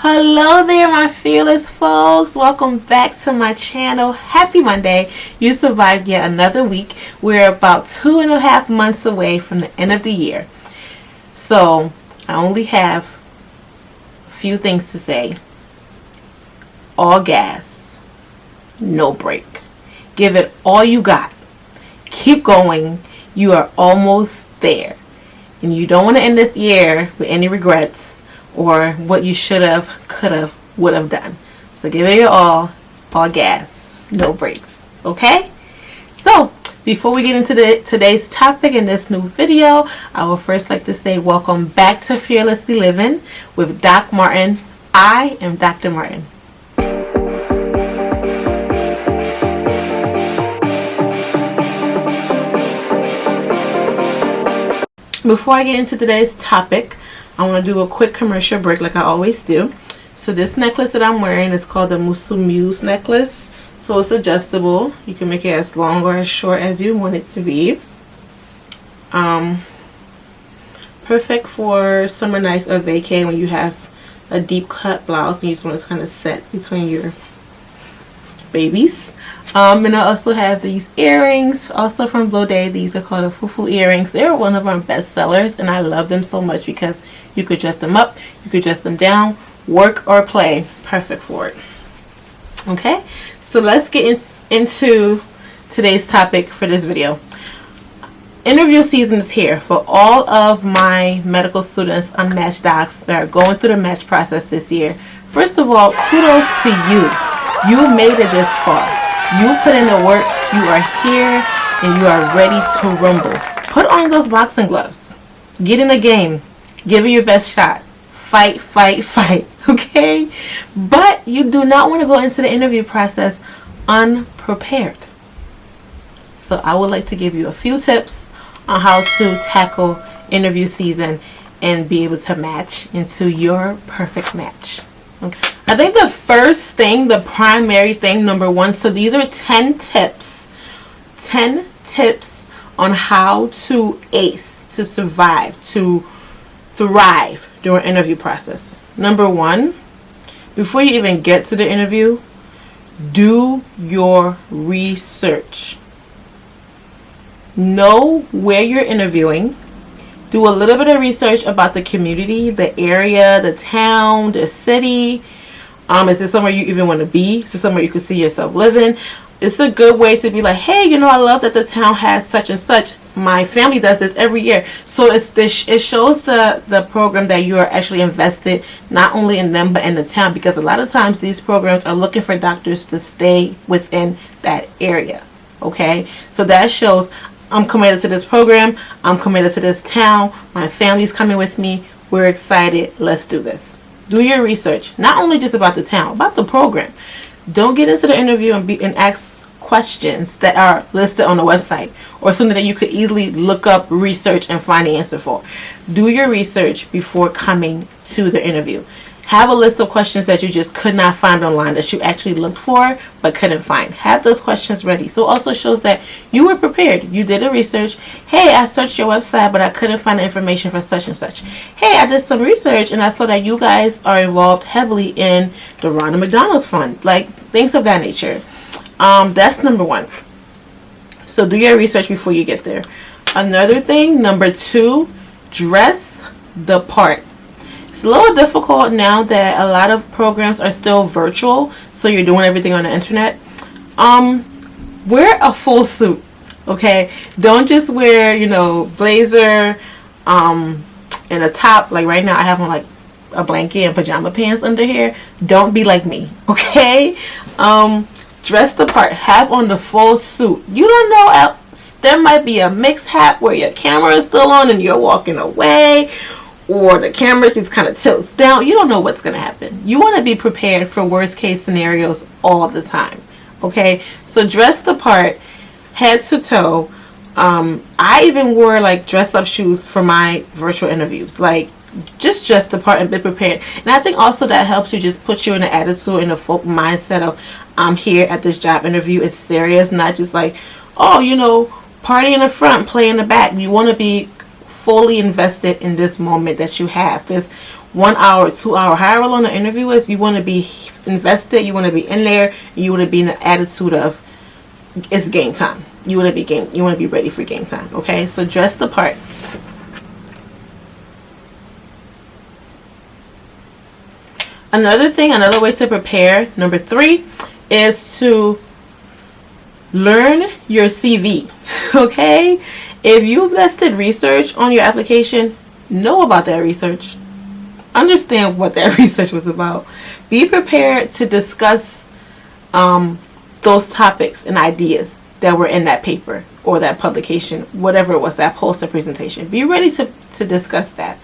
Hello there, my fearless folks. Welcome back to my channel. Happy Monday. You survived yet another week. We're about 2.5 months away from the end of the year. So I only have a few things to say. All gas, no break. Give it all you got. Keep going. You are almost there. And you don't want to end this year with any regrets or what you should have, could have, would have done. So give it your all gas, no brakes. Okay? So before we get into today's topic in this new video, I would first like to say welcome back to Fearlessly Living with Doc Martin. I am Dr. Martin. Before I get into today's topic, I want to do a quick commercial break like I always do. So this necklace that I'm wearing is called the Musu Muse necklace. So it's adjustable. You can make it as long or as short as you want it to be. Perfect for summer nights or vacay when you have a deep cut blouse and you just want to kind of set between your babies. And I also have these earrings, also from Blohdi. These are called the Fufu earrings. They're one of our best sellers, and I love them so much because you could dress them up, you could dress them down, work or play. Perfect for it. Okay, so let's get into today's topic for this video. Interview season is here for all of my medical students, unmatched docs that are going through the match process this year. First of all, kudos to you. You made it this far. You put in the work. You are here and you are ready to rumble. Put on those boxing gloves. Get in the game. Give it your best shot. Fight, fight, fight. Okay? But you do not want to go into the interview process unprepared. So I would like to give you a few tips on how to tackle interview season and be able to match into your perfect match. Okay. I think the first thing, the primary thing, number one, so these are 10 tips. 10 tips on how to ace, to survive, to thrive during interview process. Number one, before you even get to the interview, do your research. Know where you're interviewing. Do a little bit of research about the community, the area, the town, the city. Is this somewhere you even want to be? Is this somewhere you could see yourself living? It's a good way to be like, hey, you know, I love that the town has such and such. My family does this every year. So it shows the program that you are actually invested not only in them but in the town, because a lot of times these programs are looking for doctors to stay within that area. Okay, so that shows I'm committed to this program. I'm committed to this town. My family's coming with me. We're excited. Let's do this. Do your research. Not only just about the town, about the program. Don't get into the interview and ask questions that are listed on the website or something that you could easily look up, research, and find the answer for. Do your research before coming to the interview. Have a list of questions that you just could not find online that you actually looked for but couldn't find. Have those questions ready. So it also shows that you were prepared. You did a research. Hey, I searched your website but I couldn't find the information for such and such. Hey, I did some research and I saw that you guys are involved heavily in the Ronald McDonald's Fund. Like things of that nature. That's number one. So do your research before you get there. Another thing, number two, dress the part. It's a little difficult now that a lot of programs are still virtual, so you're doing everything on the internet. Wear a full suit, okay? Don't just wear, you know, blazer and a top. Like right now I have on like a blanket and pajama pants under here. Don't be like me, okay? Dress the part. Have on the full suit. You don't know, there might be a mishap where your camera is still on and you're walking away, or the camera just kind of tilts down. You don't know what's going to happen. You want to be prepared for worst case scenarios all the time. Okay, so dress the part, head to toe. I even wore like dress up shoes for my virtual interviews. Like just dress the part and be prepared. And I think also that helps you, just put you in the attitude and the mindset of I'm here at this job interview. It's serious, not just like, oh, you know, party in the front, play in the back. You want to be fully invested in this moment that you have, this 1 hour, 2 hour, however long the interview is, you want to be invested, you want to be in there, and you want to be in the attitude of it's game time. You want to be ready for game time. Okay, so dress the part. Another way to prepare, number 3, is to learn your CV. Okay, if you invested research on your application, know about that research. Understand what that research was about. Be prepared to discuss those topics and ideas that were in that paper or that publication, whatever it was, that poster presentation. Be ready to discuss that.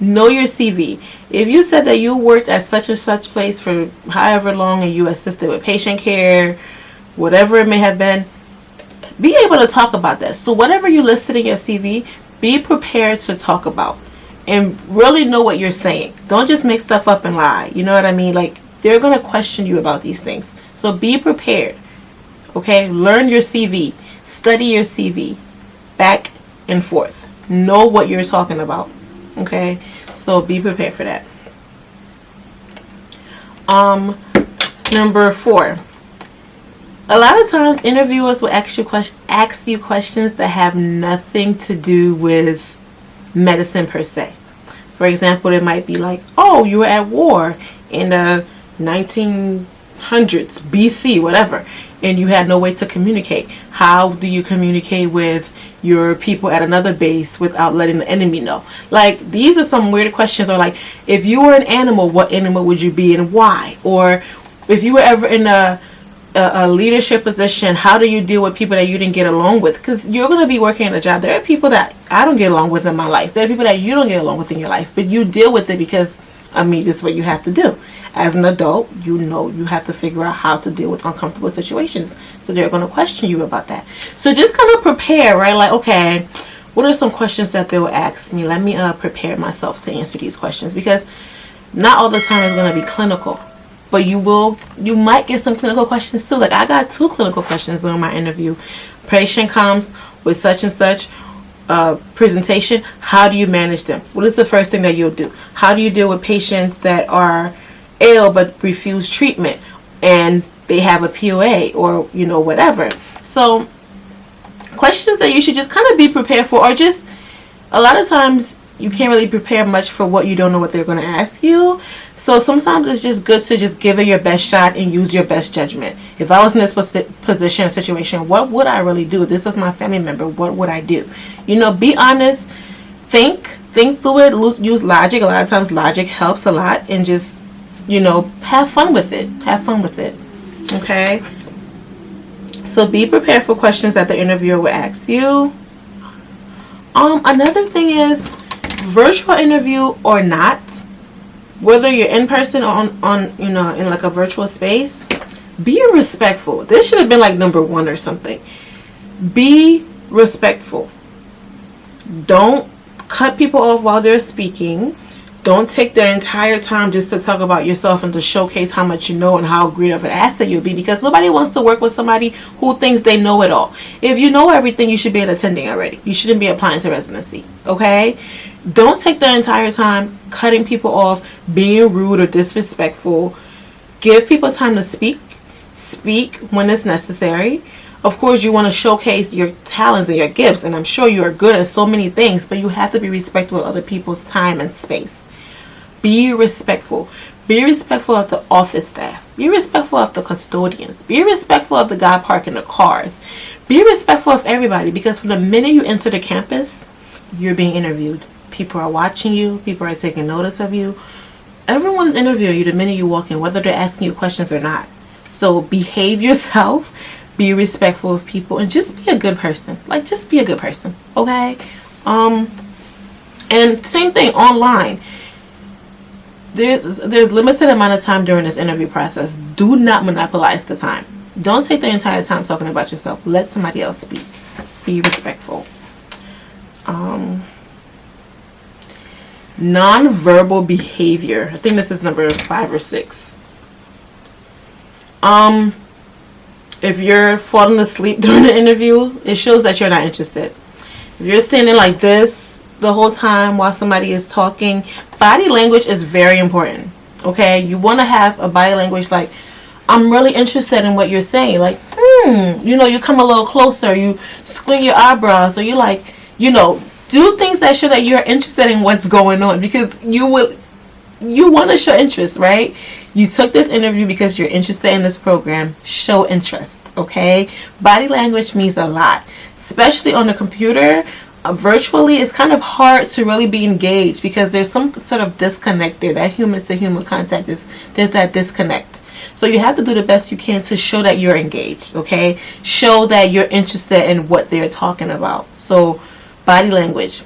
Know your CV. If you said that you worked at such and such place for however long and you assisted with patient care, whatever it may have been, be able to talk about that. So whatever you listed in your CV, be prepared to talk about and really know what you're saying. Don't just make stuff up and lie. You know what I mean? Like, they're going to question you about these things. So be prepared. Okay? Learn your CV. Study your CV. Back and forth. Know what you're talking about. Okay? So be prepared for that. Number 4. A lot of times interviewers will ask you questions that have nothing to do with medicine per se. For example, it might be like, oh, you were at war in the 1900s BC, whatever, and you had no way to communicate. How do you communicate with your people at another base without letting the enemy know? Like, these are some weird questions. Or like, if you were an animal, what animal would you be and why? Or if you were ever in a leadership position, how do you deal with people that you didn't get along with? Because you're going to be working at a job. There are people that I don't get along with in my life. There are people that you don't get along with in your life, but you deal with it because, I mean, this is what you have to do. As an adult, you know you have to figure out how to deal with uncomfortable situations. So they're going to question you about that. So just kind of prepare, right? Like, okay, what are some questions that they'll ask me? Let me prepare myself to answer these questions, because not all the time is going to be clinical. But you might get some clinical questions too. Like, I got 2 clinical questions during my interview. Patient comes with such and such presentation. How do you manage them? What is the first thing that you'll do? How do you deal with patients that are ill but refuse treatment and they have a POA or, you know, whatever? So questions that you should just kind of be prepared for, or just a lot of times you can't really prepare much for what you don't know what they're going to ask you. So sometimes it's just good to just give it your best shot and use your best judgment. If I was in this position, situation, what would I really do? If this is my family member, what would I do? You know, be honest. Think through it. Use logic. A lot of times logic helps a lot. And just, you know, have fun with it. Have fun with it. Okay? So be prepared for questions that the interviewer will ask you. Another thing is, virtual interview or not, whether you're in person or on you know, in like a virtual space, be respectful. This should have been like number 1 or something. Be respectful. Don't cut people off while they're speaking. Don't take their entire time just to talk about yourself and to showcase how much you know and how great of an asset you'll be, because nobody wants to work with somebody who thinks they know it all. If you know everything, you should be attending already. You shouldn't be applying to residency. Okay? Don't take the entire time cutting people off, being rude or disrespectful. Give people time to speak. Speak when it's necessary. Of course, you want to showcase your talents and your gifts, and I'm sure you are good at so many things, but you have to be respectful of other people's time and space. Be respectful. Be respectful of the office staff. Be respectful of the custodians. Be respectful of the guy parking the cars. Be respectful of everybody, because from the minute you enter the campus, you're being interviewed. People are watching you. People are taking notice of you. Everyone is interviewing you the minute you walk in, whether they're asking you questions or not. So behave yourself. Be respectful of people, and just be a good person. Like, just be a good person. Okay? And same thing online. There's limited amount of time during this interview process. Do not monopolize the time. Don't take the entire time talking about yourself. Let somebody else speak. Be respectful. Non-verbal behavior. I think this is number 5 or 6. If you're falling asleep during the interview, it shows that you're not interested. If you're standing like this the whole time while somebody is talking. Body language is very important. Okay, you want to have a body language like, I'm really interested in what you're saying. Like, you know, you come a little closer, you squint your eyebrows, or you like, you know, do things that show that you're interested in what's going on, because you want to show interest, right? You took this interview because you're interested in this program. Show interest, okay? Body language means a lot, especially on the computer. Virtually, it's kind of hard to really be engaged because there's some sort of disconnect there. That human to human contact there's that disconnect. So you have to do the best you can to show that you're engaged, okay? Show that you're interested in what they're talking about. So body language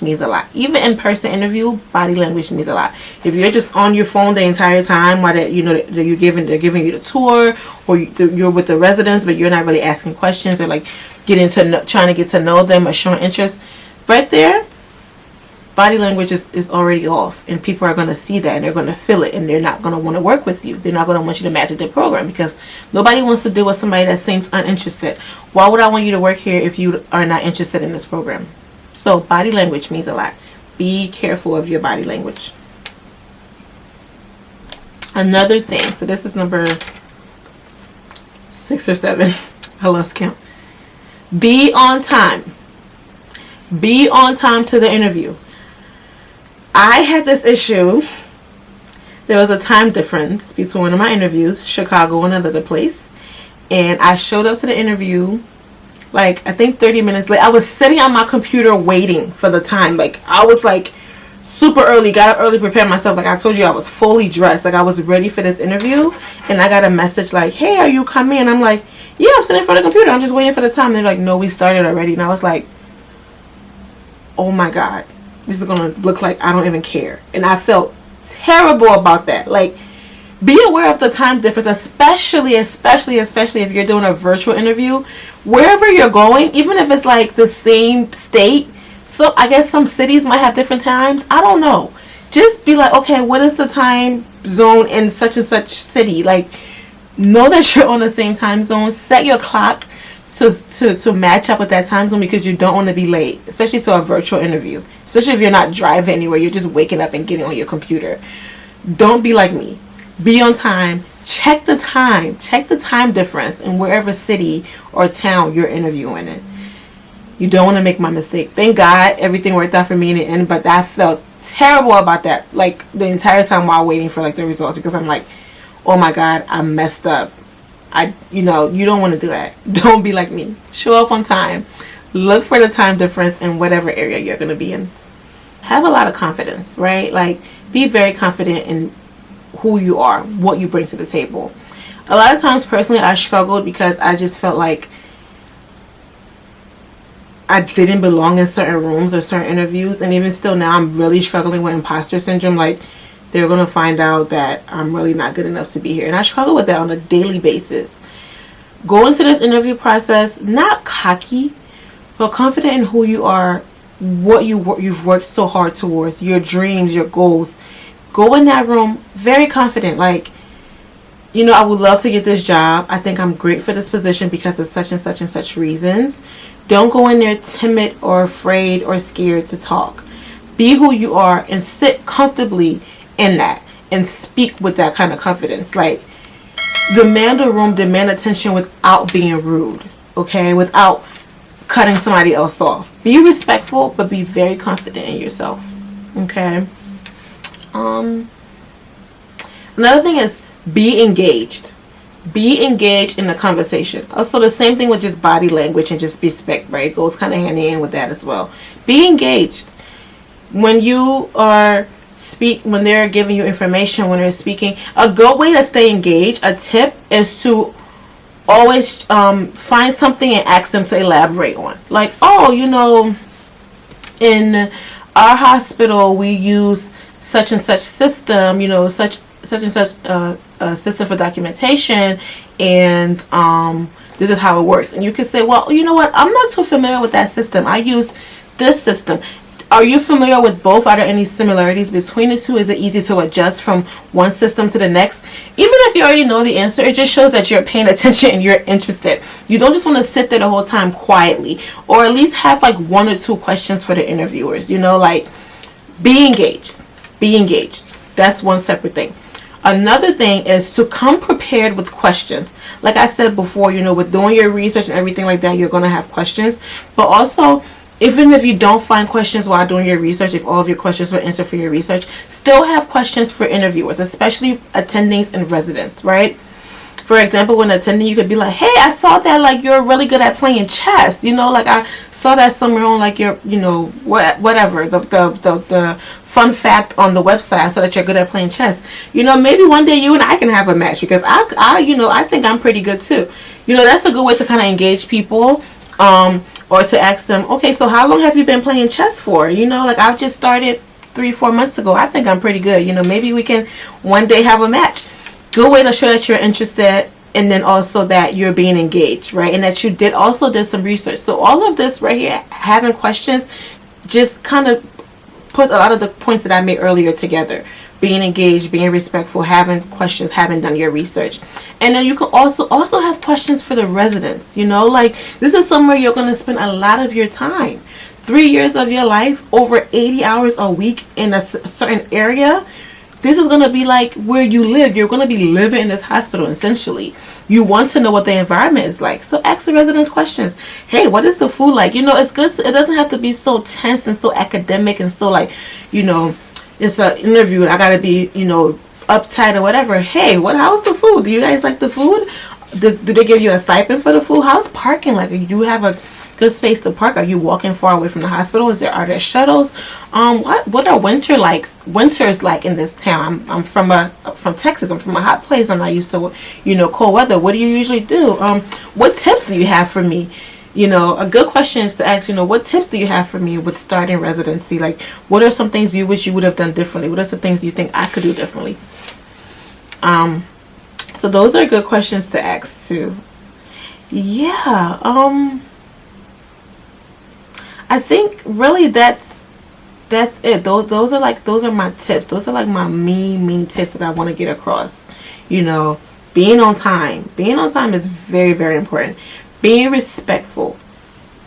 means a lot. Even in-person interview, body language means a lot. If you're just on your phone the entire time while they're giving you the tour, or you're with the residents but you're not really asking questions or like trying to get to know them or showing interest, right there, body language is already off, and people are going to see that and they're going to feel it, and they're not going to want to work with you. They're not going to want you to match with their program, because nobody wants to deal with somebody that seems uninterested. Why would I want you to work here if you are not interested in this program? So body language means a lot. Be careful of your body language. Another thing, so this is number 6 or 7. I lost count. Be on time. Be on time to the interview. I had this issue. There was a time difference between one of my interviews, Chicago and another place, and I showed up to the interview like, I think 30 minutes late. I was sitting on my computer waiting for the time. Like, I was like super early, got up early, prepared myself. Like I told you, I was fully dressed, like I was ready for this interview, and I got a message like, hey, are you coming? And I'm like, yeah, I'm sitting in front of the computer, I'm just waiting for the time. And they're like, no, we started already. And I was like, oh my God, this is gonna look like I don't even care. And I felt terrible about that. Like, be aware of the time difference, especially if you're doing a virtual interview. Wherever you're going, even if it's like the same state, so I guess some cities might have different times, I don't know. Just be like, okay, what is the time zone in such and such city? Like, know that you're on the same time zone. Set your clock to match up with that time zone, because you don't want to be late, especially to a virtual interview. Especially if you're not driving anywhere, you're just waking up and getting on your computer. Don't be like me. Be on time. Check the time. Check the time difference in wherever city or town you're interviewing in. You don't want to make my mistake. Thank God everything worked out for me in the end, but I felt terrible about that, like the entire time while waiting for like the results, because I'm like, oh my God, I messed up. You don't want to do that. Don't be like me. Show up on time. Look for the time difference in whatever area you're going to be in. Have a lot of confidence, right? Like, be very confident in who you are, what you bring to the table. A lot of times, personally, I struggled because I just felt like I didn't belong in certain rooms or certain interviews. And even still now, I'm really struggling with imposter syndrome. Like, they're going to find out that I'm really not good enough to be here. And I struggle with that on a daily basis. Go into this interview process not cocky, but confident in who you are, what you've worked so hard towards, your dreams, your goals. Go in that room very confident. Like, I would love to get this job. I think I'm great for this position because of such and such and such reasons. Don't go in there timid or afraid or scared to talk. Be who you are and sit comfortably in that and speak with that kind of confidence. Like, demand a room, demand attention without being rude, okay? Without cutting somebody else off. Be respectful, but be very confident in yourself, okay? Another thing is be engaged. Be engaged in the conversation. Also, the same thing with just body language and just respect, right? It goes kind of hand in hand with that as well. Be engaged. When you are when they're giving you information, when they're speaking, a good way to stay engaged, a tip is to always find something and ask them to elaborate on. Like, in our hospital we use such and such system, such and such system for documentation, and this is how it works. And you can say, well, you know what, I'm not too familiar with that system. I use this system. Are you familiar with both? Are there any similarities between the two? Is it easy to adjust from one system to the next? Even if you already know the answer, it just shows that you're paying attention and you're interested. You don't just want to sit there the whole time quietly, or at least have like 1 or 2 questions for the interviewers. You know, like, be engaged. Be engaged. That's one separate thing. Another thing is to come prepared with questions. Like I said before, you know, with doing your research and everything like that, you're going to have questions. But also, even if you don't find questions while doing your research, if all of your questions were answered for your research, still have questions for interviewers, especially attendings and residents, right? For example, when attending, you could be like, hey, I saw that like you're really good at playing chess. You know, like I saw that somewhere on like your, you know, whatever, the fun fact on the website. I saw that you're good at playing chess. You know, maybe one day you and I can have a match, because I think I'm pretty good too. You know, that's a good way to kind of engage people. Or to ask them, okay, so how long have you been playing chess for? You know, like I've just started 3-4 months ago. I think I'm pretty good. You know, maybe we can one day have a match. Good way to show that you're interested, and then also that you're being engaged, right? And that you did some research. So all of this right here, having questions, just kind of puts a lot of the points that I made earlier together. Being engaged, being respectful, having questions, having done your research. And then you can also have questions for the residents. You know, like this is somewhere you're going to spend a lot of your time. 3 years of your life, over 80 hours a week in a certain area. This is going to be like where you live. You're going to be living in this hospital, essentially. You want to know what the environment is like. So ask the residents questions. Hey, what is the food like? You know, it's good. It doesn't have to be so tense and so academic and so like, you know, it's an interview. I got to be, you know, uptight or whatever. Hey, how's the food? Do you guys like the food? Do they give you a stipend for the food? How's parking like? Do you have a good space to park? Are you walking far away from the hospital? Are there shuttles? What are winters like in this town? I'm from Texas. I'm from a hot place. I'm not used to, you know, cold weather. What do you usually do? What tips do you have for me? You know, a good question is to ask, you know, what tips do you have for me with starting residency? Like, what are some things you wish you would have done differently? What are some things you think I could do differently? So those are good questions to ask too. Yeah. I think really that's it. Those are my tips. Those are like my main tips that I want to get across. You know, being on time. Being on time is very, very important. Being respectful,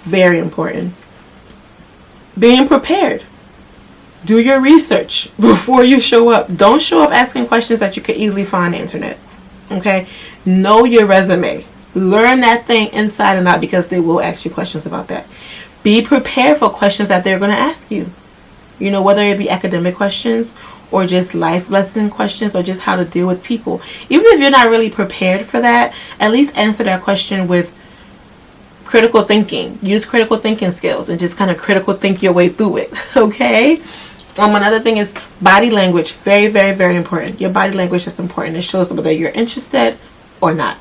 very important. Being prepared. Do your research before you show up. Don't show up asking questions that you could easily find on the internet. Okay? Know your resume. Learn that thing inside and out, because they will ask you questions about that. Be prepared for questions that they're going to ask you. You know, whether it be academic questions or just life lesson questions or just how to deal with people. Even if you're not really prepared for that, at least answer that question with critical thinking. Use critical thinking skills and just kind of critical think your way through it. Okay? Another thing is body language. Very, very, very important. Your body language is important. It shows whether you're interested or not.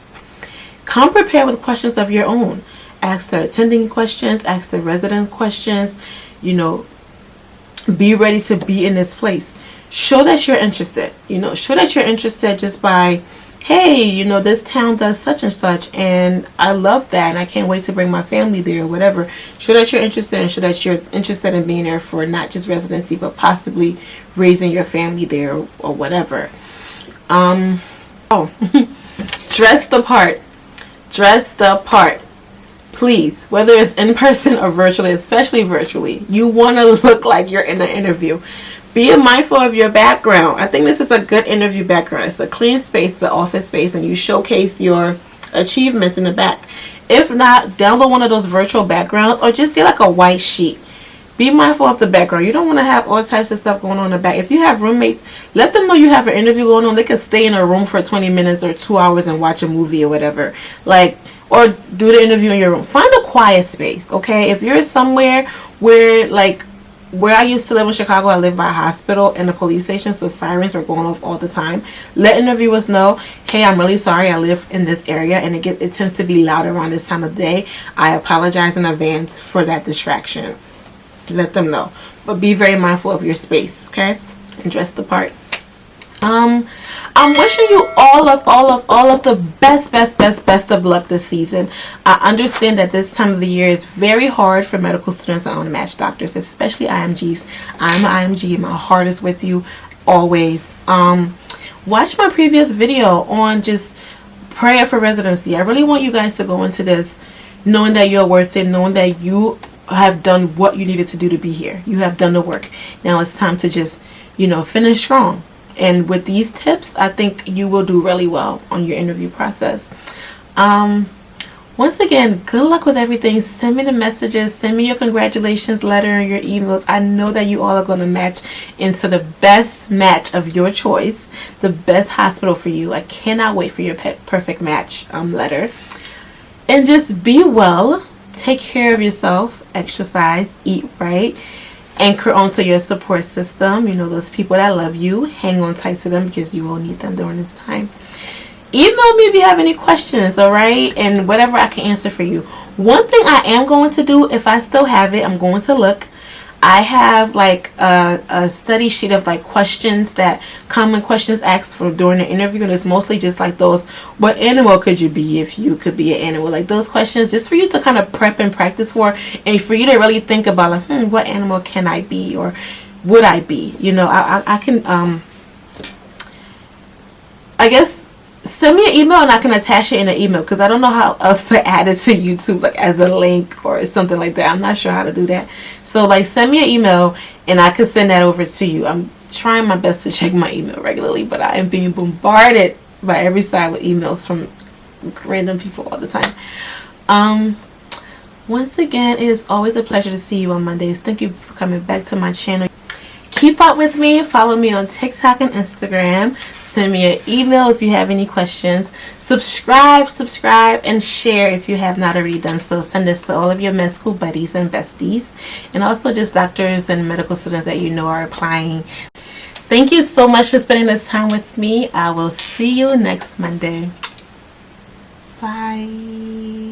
Come prepared with questions of your own. Ask the attending questions. Ask the resident questions. You know, be ready to be in this place. Show that you're interested. You know, show that you're interested just by, hey, you know, this town does such and such, and I love that, and I can't wait to bring my family there, or whatever. Show that you're interested, and show that you're interested in being there for not just residency, but possibly raising your family there, or whatever. Dress the part. Dress the part. Please, whether it's in person or virtually, especially virtually, you want to look like you're in an interview. Be mindful of your background. I think this is a good interview background. It's a clean space, the office space, and you showcase your achievements in the back. If not, download one of those virtual backgrounds or just get like a white sheet. Be mindful of the background. You don't want to have all types of stuff going on in the back. If you have roommates, let them know you have an interview going on. They can stay in a room for 20 minutes or 2 hours and watch a movie or whatever. Like, or do the interview in your room. Find a quiet space, okay? If you're somewhere where, like, where I used to live in Chicago, I live by a hospital and a police station, so sirens are going off all the time. Let interviewers know, hey, I'm really sorry, I live in this area and it tends to be loud around this time of day. I apologize in advance for that distraction. Let them know. But be very mindful of your space, okay? And dress the part. I'm wishing you all of the best of luck this season. I understand that this time of the year is very hard for medical students and unmatched doctors, especially IMGs. I'm an IMG. My heart is with you always. Watch my previous video on just prayer for residency. I really want you guys to go into this knowing that you're worth it, knowing that you have done what you needed to do to be here. You have done the work. Now it's time to just, finish strong. And with these tips, I think you will do really well on your interview process. Once again, good luck with everything. Send me the messages. Send me your congratulations letter and your emails. I know that you all are going to match into the best match of your choice, the best hospital for you. I cannot wait for your perfect match letter. And just be well. Take care of yourself. Exercise. Eat right. Anchor onto your support system. Those people that love you. Hang on tight to them because you will need them during this time. Email me if you have any questions, alright? And whatever I can answer for you. One thing I am going to do, if I still have it, I'm going to look. I have like a study sheet of like questions common questions asked for during the interview, and it's mostly just like those, what animal could you be if you could be an animal? Like those questions, just for you to kind of prep and practice for, and for you to really think about like, what animal can I be, or would I be? I can I guess send me an email and I can attach it in an email, because I don't know how else to add it to YouTube, like as a link or something like that. I'm not sure how to do that. So like send me an email and I can send that over to you. I'm trying my best to check my email regularly, but I am being bombarded by every side with emails from random people all the time. Once again, it is always a pleasure to see you on Mondays. Thank you for coming back to my channel. Keep up with me. Follow me on TikTok and Instagram. Send me an email if you have any questions. Subscribe, and share if you have not already done so. Send this to all of your med school buddies and besties, and also just doctors and medical students that are applying. Thank you so much for spending this time with me. I will see you next Monday. Bye.